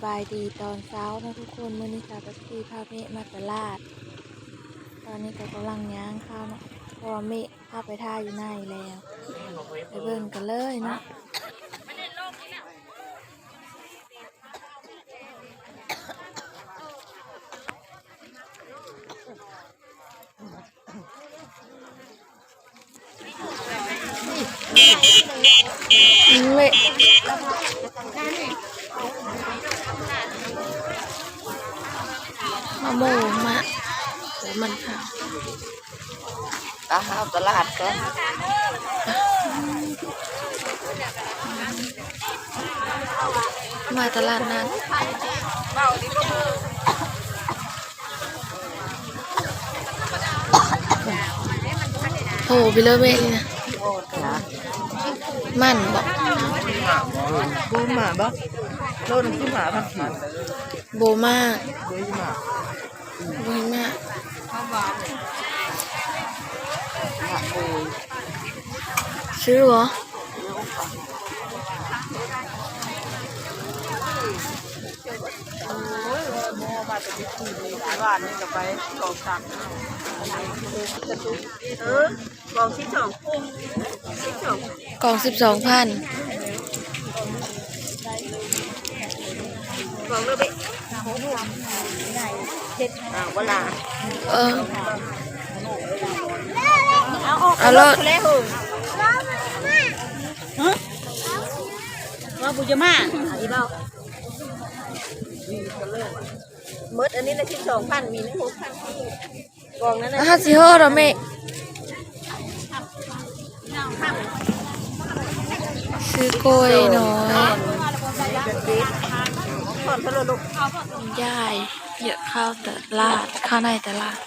บายดีตอนเช้านะทุกคนมื้อนี้สาวตัสีพาเมฆมาตลาดตอนนี้ก็กำลังย่างข้าวเนาะเพราะว่าเมฆพาไปท่าอยู่หน้าอยู่แล้วไปเบิ่งกันเลยเนาะเมฆมะม่วงมะโอ้มันค่ะตาข้าวตลาดก็มาตลาดนัดโอ้ไปเลยเมฆนี่นะมันบอกบูมหมาบ่โลนขึ้นหมาพันขีดโบมากโบมากซื้อเหรอมาจะไปขี่บ้านนี่ก็ไปกองสั่งกองที่2กล่อง12,000กองเลือกไปเวลาเอาแล้วว่าบุญจะมาอีเบ้าเมื่ออันนี้นะ12,000มีนะ6,000กองนั้นนะสิโฮเราเมฆซื้อกล้วยน้อยยายเยอะเข้าตลาดเข้าในตลาด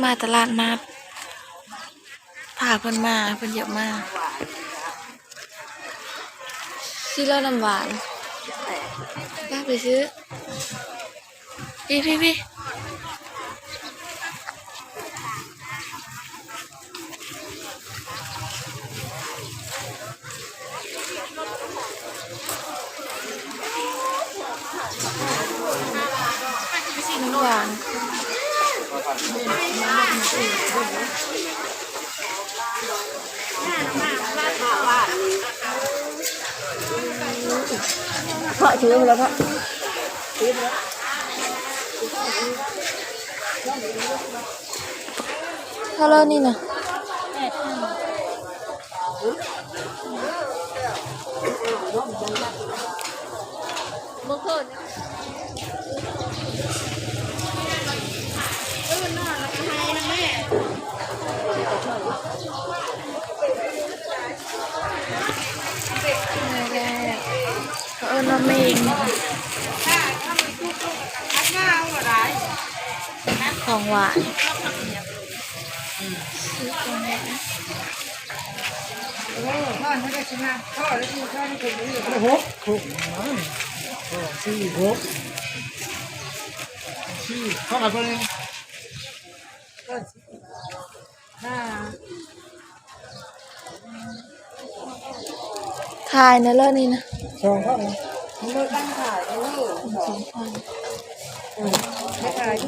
มาตลาดนัดพาเพิ่นมาเพิ่นเยอะมากซื้อแล้วน้ำหวานป้าไปซื้อพี่น้ำหวานเพาะชื้อมาแล้วเพาะเท่าไรนี่นะน้ำเมงของหวานเข้ามาคนนึงถ่ายนะเลิศนี่นะ2,000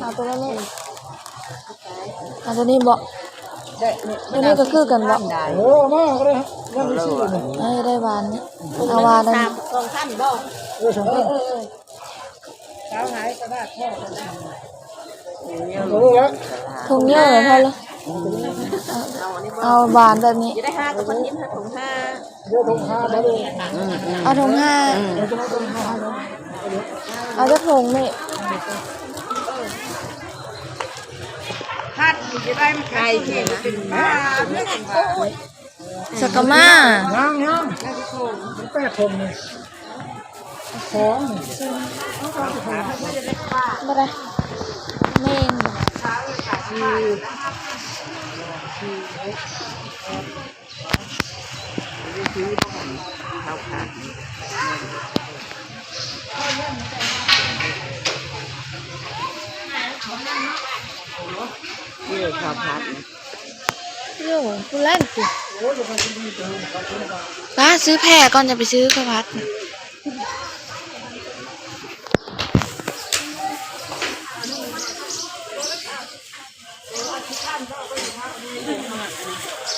เอาตัวละเลิศเอาตัวนี้บอกตัวนี้ก็คือกันบอกโอ้มาก็ได้ครับยังไม่ซื้อเลยได้หวานนี่เอาหวานนั่น2,000บ่2,000สาวหายกระดาษพ่อถุงเยอะเลยพอแล้วเอาหวานแบบนี้จะได้5ก็มันยิ้มถุง5เดี๋ยวถุง5ได้เลยเอาถุง5เอาจะถุงนี่พัดจะได้มันไกลเพียงนะเป็นบ้าสักกะมายังมัน8ถุงนี่ของบ่ได้เมงข้าวผัด โย่ผู้เล่นสิป้าซื้อแพรก่อนจะไปซื้อข้าวผัด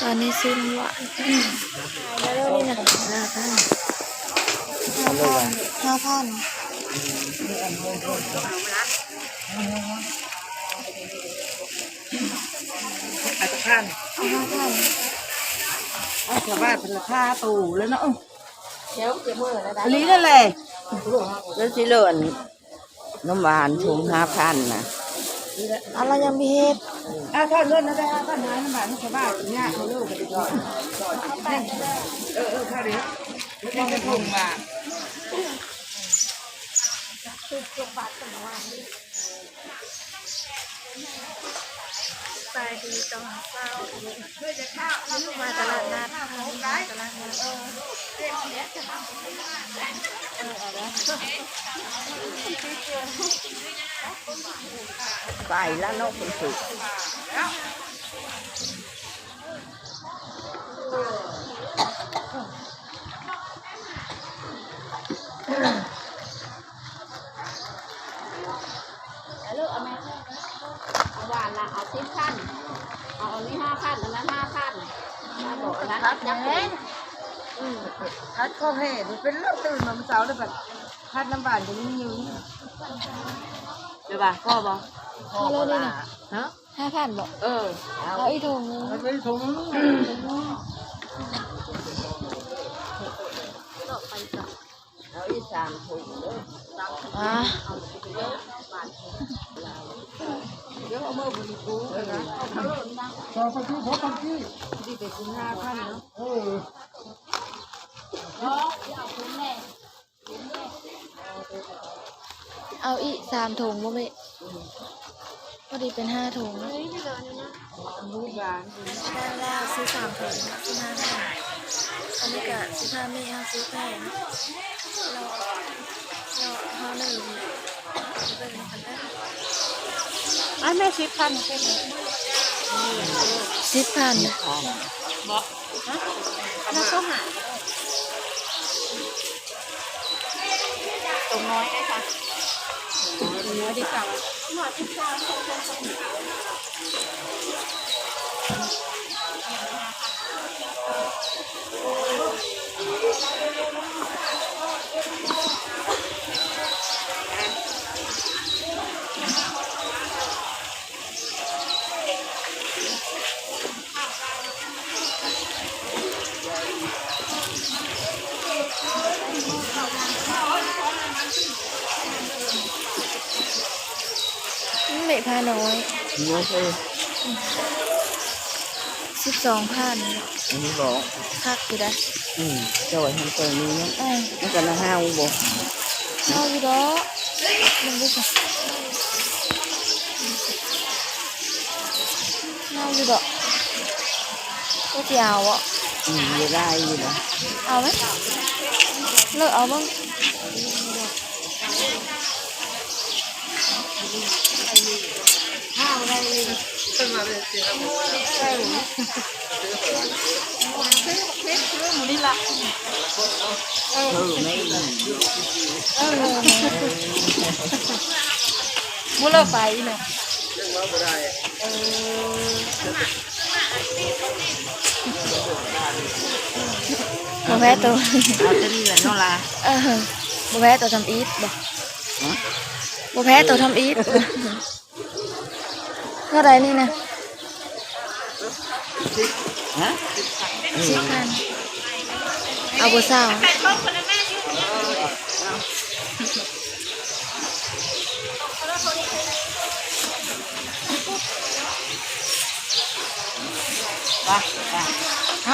อนนี้ซิมหวานแล้วนี่นะ5,000อาจจะขั้น เอา5,000 ชาวบ้านเป็นราคาตู่แล้วเนาะ เดี๋ยวเก็บมือแล้วได้ อันนี้นั่นแหละแล้วสิเลินน้ำหวานถุง5,000นะ เรายังมีเฮ็ด ถ้าเงินนะได้5,000น้ำหวานชาวบ้านเนี่ยเขาเลิกกันดีกว่าข้าวเดียวไม่ได้ถุงมา ไปดีตรงเฝ้ามาตลาดนัดตลาดนัด ไปแล้วเนาะคนสุดหวานละเอา10,000เอาอันนี้5,000อันนั้น5,000มาบอกนะจังเลยพัดข้อแห่เป็นเรื่องตื่นมาเมื่อเช้าเลยแบบพัดน้ำหวานจะไม่ยืนเดี๋ยวบ่พ่อบอก ฮัลโหลนี่นะ ฮะ 5,000บอกเอาอีกถุงนึง มันเป็นถุง เอาอี3ถุงเลย อ่ะ เดี๋ยวเอามือบริกูนะ สองพันที่6,000ที่ ที่ไปคุณ5,000เนาะ เอาอีก3ถุงบ่แม่พอดีเป็น5ถุง ลูกหลาน ได้แล้วซื้อ3ถุงซื้อ5ถุงอันนี้ก็15มีเอาซื้อแพงเราหนึ่งเป็นกันได้ แม่10,000เป็น 10,000 แล้วก็หาตรงน้อยได้ค่ะตรงน้อยดีกว่าหมดไม่พาน้อย น้อยเลย 12,000 อันนี้บอก คักอยู่ได้ เจ้าไว้ทำตัวนี้เนาะ เออ นี่กันละ5บ่ เอาอยู่ดอกมันดูสิเอาอยู่ดอกก็จะเอาอ่ะ จะได้อยู่นะ เอาไหมเลิกเอาบ้างนี่ละ ไม่ดี มุลไปเนาะบ่แพ้ตัว เอาจะนี่แหละเนาะล่ะ บ่แพ้ตัวทำอีทบ่แพ้ตัวทำอีทเท่าไรนี่นะ ฮะ 10,000เอาบ่เศร้า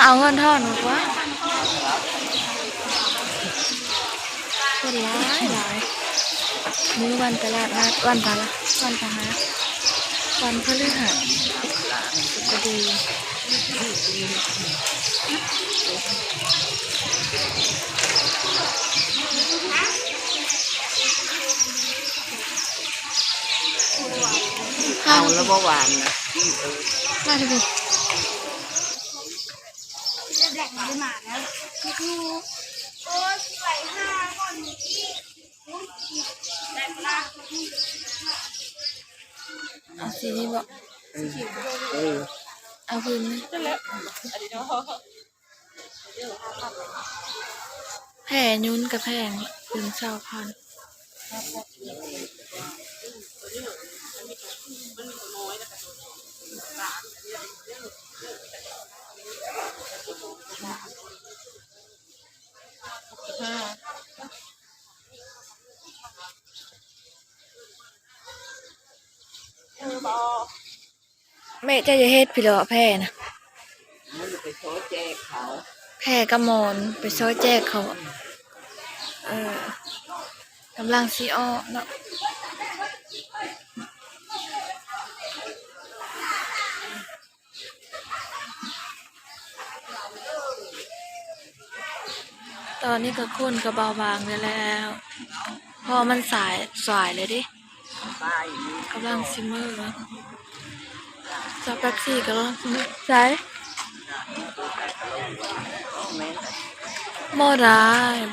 เอาเงินทอนมากว่าคนหลายมื้อวันตลาดนัดวันพฤหัสวันพฤหัสก็ดีเอาแล้วบ่หวานนะ มาดูดิเอาสีนี้บ่ เอาพื้นแผ่ยุ้นกับแพงถึง20,000แม่จะเฮ็ดพี่เหรอแพร่นะ มันจะไปโชว์แจกเขา แพร่กระมอนไปซอยแจกเขาเออกำลังซีอ้อเนาะตอนนี้ก็คนก็เบาบางไปแล้วพอมันสายเลยดิ ไป กำลังซิมเมอร์แล้วจับแท็กซี่กำลังซิมเมอร์ใช่ แม่น บ่ได้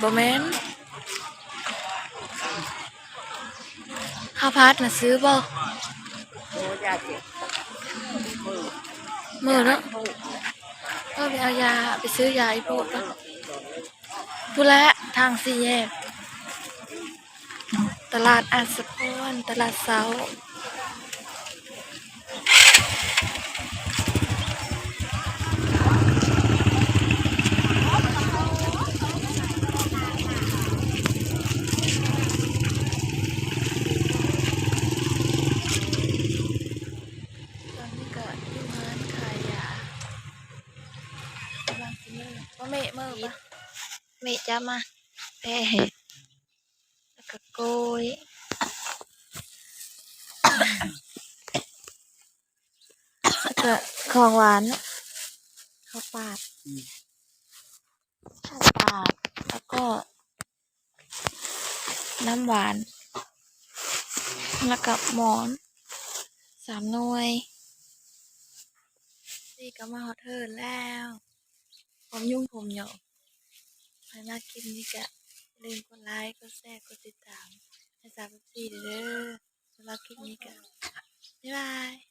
บ่แม่นข้าวพัดน่ะซื้อบ่ โอ้ยาเจ็บมือ มื้อเนาะ ถูก ก็ไปเอายาไปซื้อยาอีโพดเนาะพู้นแหละทางสี่แยกตลาดอัศพรตลาดเสาตอนนี้ก็อยู่ร้านขายยากำลังซิมเมอร์ว่าเมะเมอร์ปะเมะจะมาแพ้แล้วก็โกยแล้วก็ของหวานข้าวปาดแล้วก็น้ำหวานแล้วก็หมอน3 หน่วยนี่ก็มาฮอตเทิร์นแล้วผมยุ่งผมเหยาะใครมาคลิปนี้ก็อย่าลืมกดไลค์กดแชร์กดติดตามให้สาวพี่เด้อสำหรับคลิปนี้ก็บ๊ายบาย